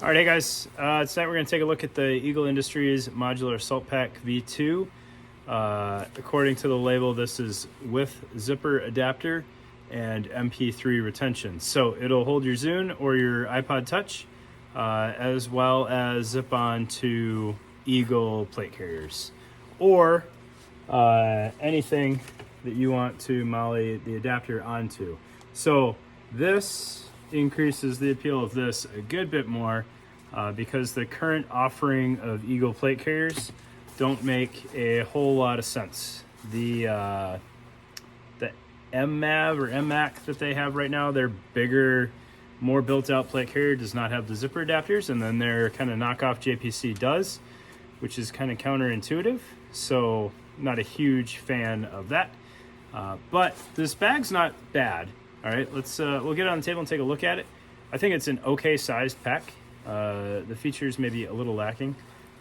All right, hey guys. Tonight we're going to take a look at the Eagle Industries Modular Salt Pack V2. According to the label, this is with zipper adapter and MP3 retention. So it'll hold your Zune or your iPod Touch, as well as zip on to Eagle plate carriers, or anything that you want to molly the adapter onto. So this increases the appeal of this a good bit more because the current offering of Eagle plate carriers don't make a whole lot of sense. The MMAV or MMAC that they have right now, their bigger, more built-out plate carrier does not have the zipper adapters, and then their kind of knockoff JPC does, which is kind of counterintuitive. So not a huge fan of that. But this bag's not bad. All right, we'll get it on the table and take a look at it. I think it's an okay sized pack. The features may be a little lacking,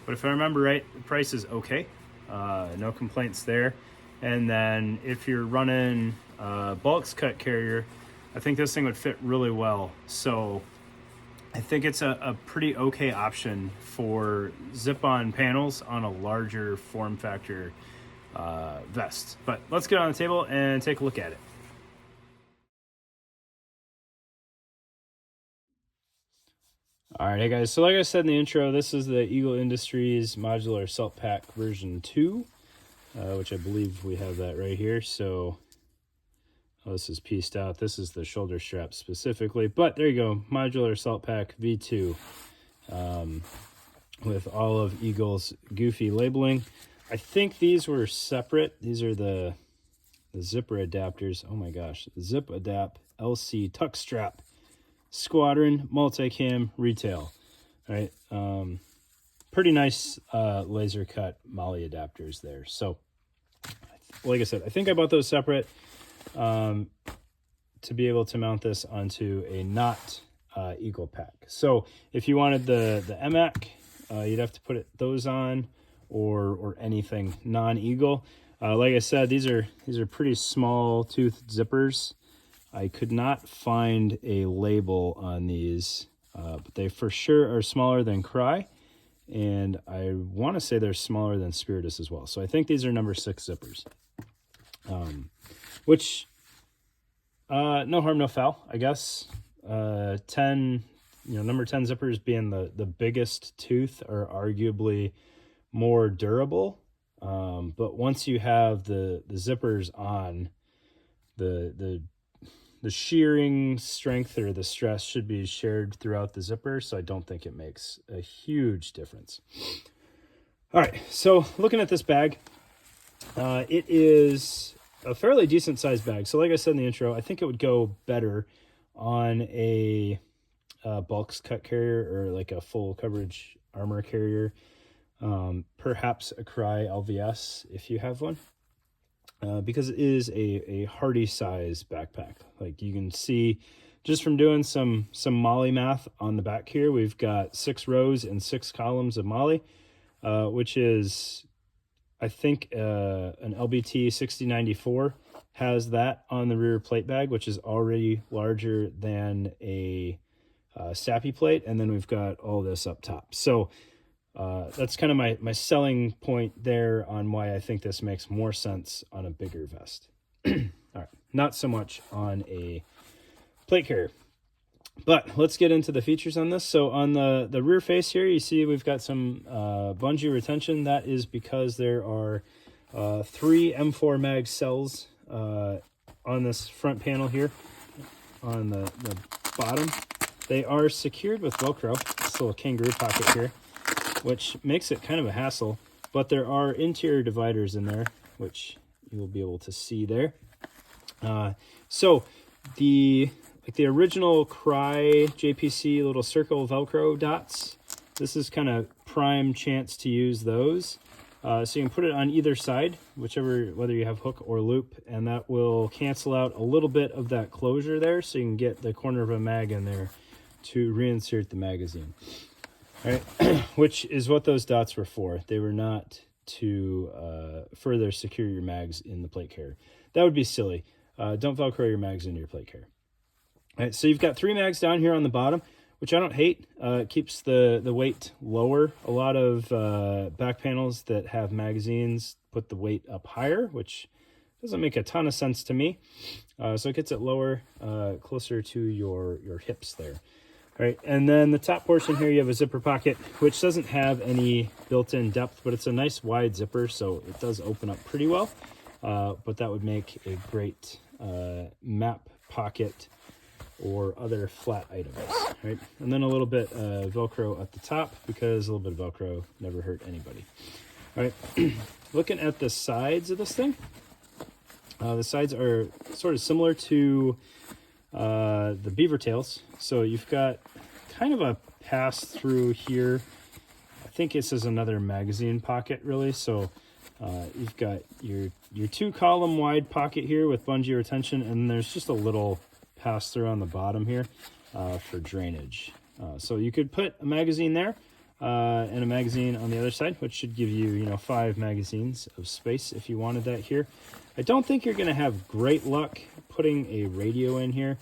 but if I remember right, the price is okay. No complaints there. And then if you're running a bulk cut carrier, I think this thing would fit really well. So I think it's a pretty okay option for zip-on panels on a larger form factor vest. But let's get on the table and take a look at it. All right, hey guys, so like I said in the intro, this is the Eagle Industries Modular Salt Pack version 2, which I believe we have that right here. So this is pieced out. This is the shoulder strap specifically, but there you go, Modular Salt Pack V2 with all of Eagle's goofy labeling. I think these were separate. These are the zipper adapters. Oh my gosh, Zip Adapt LC Tuck Strap Squadron Multicam Retail. All right, pretty nice laser cut molly adapters there. So like I said, I think I bought those separate to be able to mount this onto a not Eagle pack. So if you wanted the MAC, you'd have to put those on, or anything non-Eagle. Like I said, these are pretty small tooth zippers. I could not find a label on these, but they for sure are smaller than Cry, and I want to say they're smaller than Spiritus as well. So I think these are number 6 zippers, which no harm, no foul, I guess. 10, number 10 zippers being the biggest tooth are arguably more durable, but once you have the zippers on, the shearing strength or the stress should be shared throughout the zipper, so I don't think it makes a huge difference. All right, so looking at this bag, it is a fairly decent sized bag. So like I said in the intro, I think it would go better on a bulk cut carrier or like a full coverage armor carrier, perhaps a Cry LVS if you have one. Because it is a hardy size backpack. Like you can see just from doing some molly math on the back here, we've got 6 rows and 6 columns of molly, which is, I think, an LBT 6094 has that on the rear plate bag, which is already larger than a Sappy plate. And then we've got all this up top. So that's kind of my selling point there on why I think this makes more sense on a bigger vest. All right, not so much on a plate carrier. But let's get into the features on this. So on the rear face here, you see we've got some bungee retention. That is because there are 3 M4 mag cells on this front panel here on the bottom. They are secured with Velcro. This little kangaroo pocket here, which makes it kind of a hassle, but there are interior dividers in there, which you will be able to see there. So the original Cry JPC little circle Velcro dots, this is kind of prime chance to use those. So you can put it on either side, whether you have hook or loop, and that will cancel out a little bit of that closure there, so you can get the corner of a mag in there to reinsert the magazine. All right, which is what those dots were for. They were not to further secure your mags in the plate carrier. That would be silly. Don't Velcro your mags into your plate carrier. All right, so you've got 3 mags down here on the bottom. which I don't hate. It keeps the weight lower. A lot of back panels that have magazines put the weight up higher, which doesn't make a ton of sense to me. So it gets it lower, closer to your hips there. All right, and then the top portion here, you have a zipper pocket, which doesn't have any built-in depth, but it's a nice wide zipper, so it does open up pretty well. But that would make a great map pocket or other flat items, right? And then a little bit Velcro at the top, because a little bit of Velcro never hurt anybody. All right, looking at the sides of this thing, the sides are sort of similar to the beaver tails. So you've got kind of a pass through here. I think this is another magazine pocket, really. So you've got your 2-column wide pocket here with bungee retention, and there's just a little pass through on the bottom here for drainage. So you could put a magazine there and a magazine on the other side, which should give you, 5 magazines of space if you wanted that here. I don't think you're going to have great luck putting a radio in here.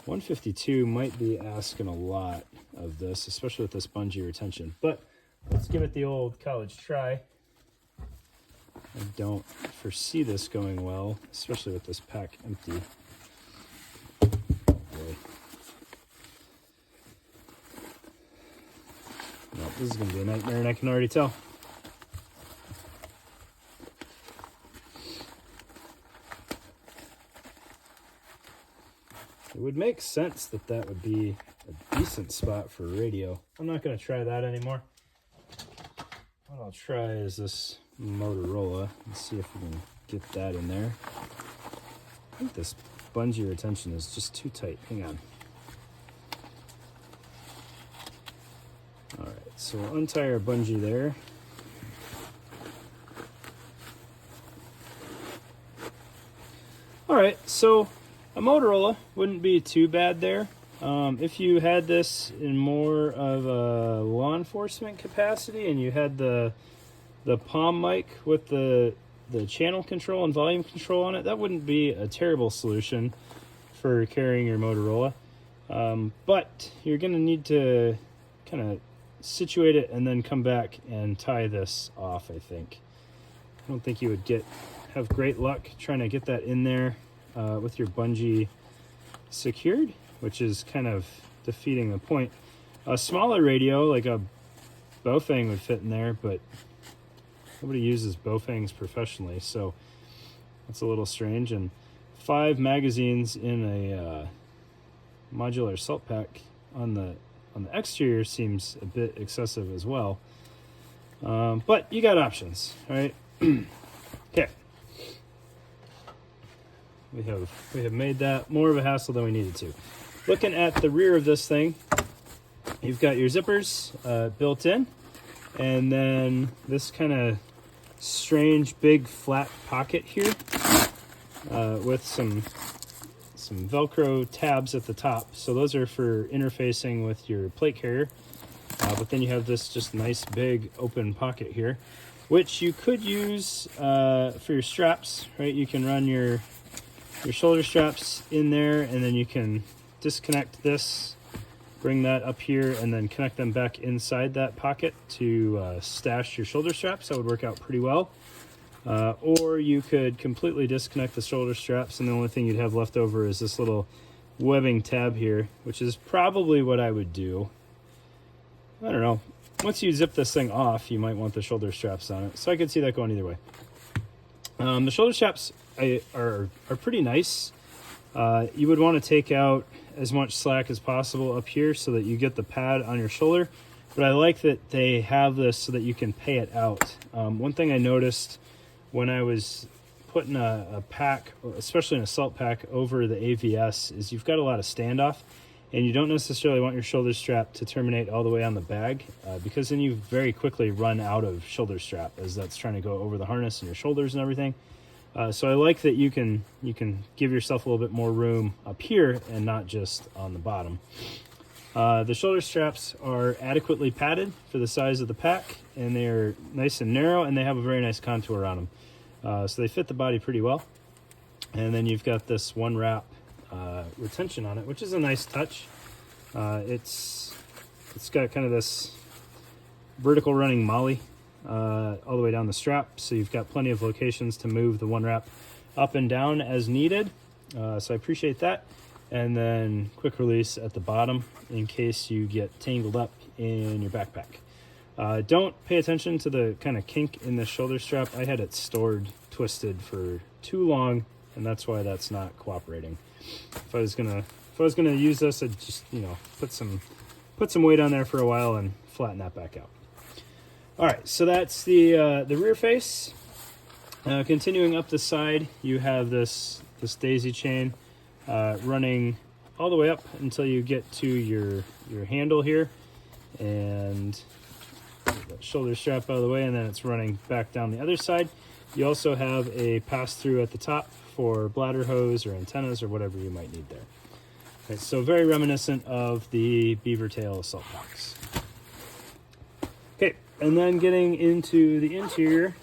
152 might be asking a lot of this, especially with this bungee retention. But let's give it the old college try. I don't foresee this going well, especially with this pack empty. Boy. No, this is going to be a nightmare, and I can already tell. It would make sense that would be a decent spot for a radio. I'm not going to try that anymore. What I'll try is this Motorola and see if we can get that in there. I think this bungee retention is just too tight. Hang on. All right, so we'll untie our bungee there. All right, so a Motorola wouldn't be too bad there. If you had this in more of a law enforcement capacity and you had the palm mic with the channel control and volume control on it, that wouldn't be a terrible solution for carrying your Motorola. But you're going to need to kind of situate it and then come back and tie this off, I think. I don't think you would have great luck trying to get that in there with your bungee secured, which is kind of defeating the point. A smaller radio, like a Baofeng, would fit in there, but nobody uses Baofengs professionally, so that's a little strange. And 5 magazines in a modular assault pack on the exterior seems a bit excessive as well. But you got options, right? Okay. We have made that more of a hassle than we needed to. Looking at the rear of this thing, you've got your zippers built in, and then this kind of strange big flat pocket here with some Velcro tabs at the top. So those are for interfacing with your plate carrier. But then you have this just nice big open pocket here, which you could use for your straps, right? You can run your shoulder straps in there, and then you can disconnect this, bring that up here, and then connect them back inside that pocket to stash your shoulder straps. That would work out pretty well. Or you could completely disconnect the shoulder straps, and the only thing you'd have left over is this little webbing tab here, which is probably what I would do. I don't know. Once you zip this thing off, you might want the shoulder straps on it. So I could see that going either way. The shoulder straps are pretty nice. You would want to take out as much slack as possible up here so that you get the pad on your shoulder. But I like that they have this so that you can pay it out. One thing I noticed when I was putting a pack, especially an assault pack, over the AVS is you've got a lot of standoff, and you don't necessarily want your shoulder strap to terminate all the way on the bag because then you very quickly run out of shoulder strap as that's trying to go over the harness and your shoulders and everything. So I like that you can give yourself a little bit more room up here and not just on the bottom. The shoulder straps are adequately padded for the size of the pack, and they're nice and narrow, and they have a very nice contour on them. So they fit the body pretty well. And then you've got this one wrap retention on it, which is a nice touch. It's got kind of this vertical running molly all the way down the strap, so you've got plenty of locations to move the one wrap up and down as needed. So I appreciate that. And then quick release at the bottom in case you get tangled up in your backpack. Don't pay attention to the kind of kink in the shoulder strap. I had it stored twisted for too long, and that's why that's not cooperating. If I was gonna use this, I'd just, you know, put some weight on there for a while and flatten that back out. All right, so that's the rear face. Continuing up the side, you have this daisy chain running all the way up until you get to your handle here, and that shoulder strap out of the way, and then it's running back down the other side. You also have a pass-through at the top for bladder hose or antennas or whatever you might need there. Okay, so very reminiscent of the beaver tail assault box. Okay, and then getting into the interior,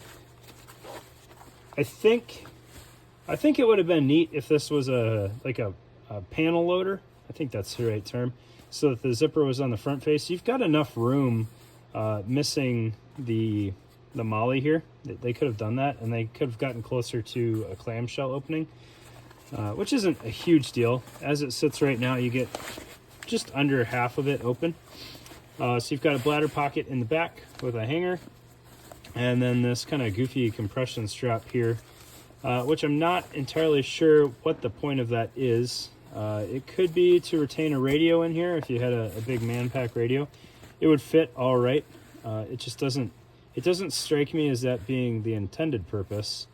I think it would have been neat if this was a panel loader. I think that's the right term. So that the zipper was on the front face. You've got enough room missing the molly here. They could have done that, and they could have gotten closer to a clamshell opening, which isn't a huge deal. As it sits right now, you get just under half of it open. So you've got a bladder pocket in the back with a hanger, and then this kind of goofy compression strap here, which I'm not entirely sure what the point of that is. It could be to retain a radio in here if you had a big man pack radio. It would fit all right. It just doesn't strike me as that being the intended purpose.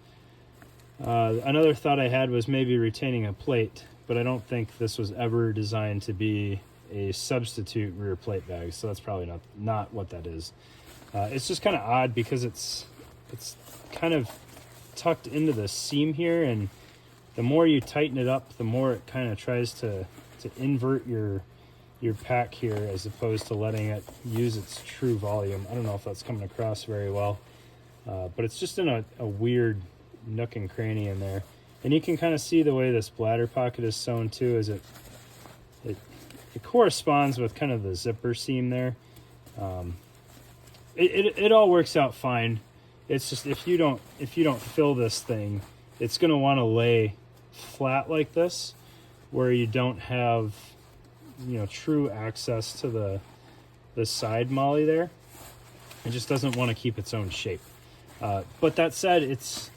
Another thought I had was maybe retaining a plate, but I don't think this was ever designed to be a substitute rear plate bag, so that's probably not what that is. It's just kind of odd because it's kind of tucked into the seam here, and the more you tighten it up, the more it kind of tries to invert your pack here as opposed to letting it use its true volume. I don't know if that's coming across very well, but it's just in a weird nook and cranny in there. And you can kind of see the way this bladder pocket is sewn too, as it corresponds with kind of the zipper seam there. It all works out fine. It's just if you don't fill this thing, it's going to want to lay flat like this, where you don't have, you know, true access to the side molly there. It just doesn't want to keep its own shape. But that said, it's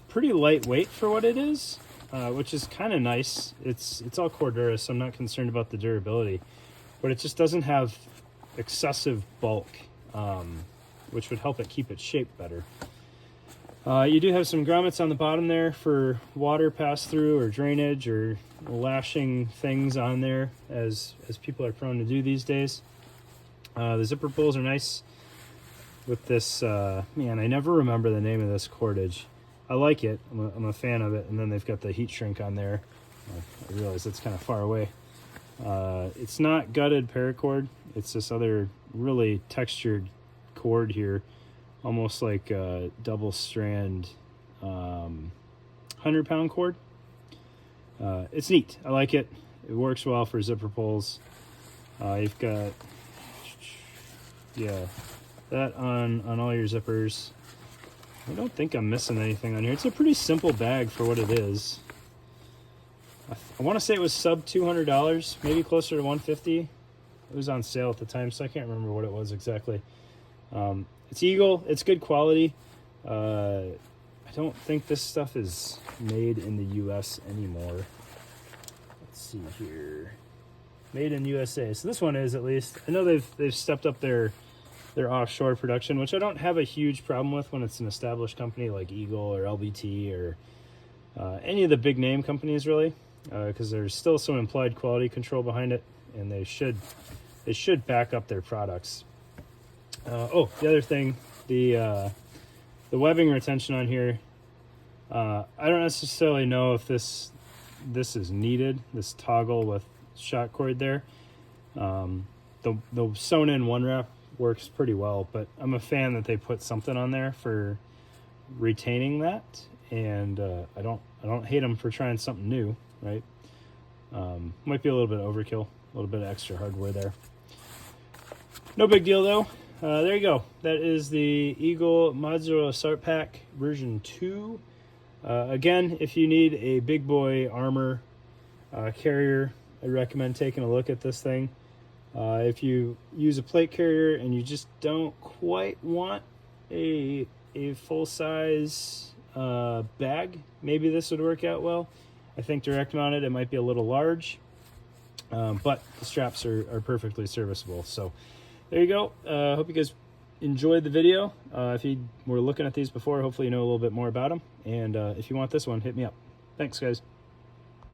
pretty lightweight for what it is, which is kind of nice. It's all Cordura, so I'm not concerned about the durability, but it just doesn't have excessive bulk, which would help it keep its shape better. You do have some grommets on the bottom there for water pass through or drainage or lashing things on there, as people are prone to do these days. The zipper pulls are nice with this, man, I never remember the name of this cordage. I like it, I'm a fan of it. And then they've got the heat shrink on there. I realize it's kind of far away. It's not gutted paracord. It's this other really textured cord here, almost like a double strand 100-pound cord. It's neat. I like it. It works well for zipper pulls. You've got, yeah, that on all your zippers. I don't think I'm missing anything on here. It's a pretty simple bag for what it is. I want to say it was sub $200, maybe closer to $150. It was on sale at the time, so I can't remember what it was exactly. It's Eagle. It's good quality. I don't think this stuff is made in the U.S. anymore. Let's see here. Made in USA. So this one is, at least. I know they've stepped up their offshore production, which I don't have a huge problem with when it's an established company like Eagle or LBT or any of the big name companies, really, because there's still some implied quality control behind it, and they should back up their products. The other thing, the webbing retention on here, I don't necessarily know if this is needed, this toggle with shock cord there. The sewn in one wrap works pretty well, but I'm a fan that they put something on there for retaining that, and I don't hate them for trying something new, right? Might be a little bit overkill, A little bit of extra hardware there. No big deal though. There you go. That is the Eagle Modular Assault Pack version 2. Again, if you need a big boy armor carrier, I recommend taking a look at this thing. If you use a plate carrier and you just don't quite want a full-size bag, maybe this would work out well. I think direct mounted it might be a little large, but the straps are perfectly serviceable. So there you go. Hope you guys enjoyed the video. If you were looking at these before, hopefully you know a little bit more about them. And if you want this one, hit me up. Thanks, guys.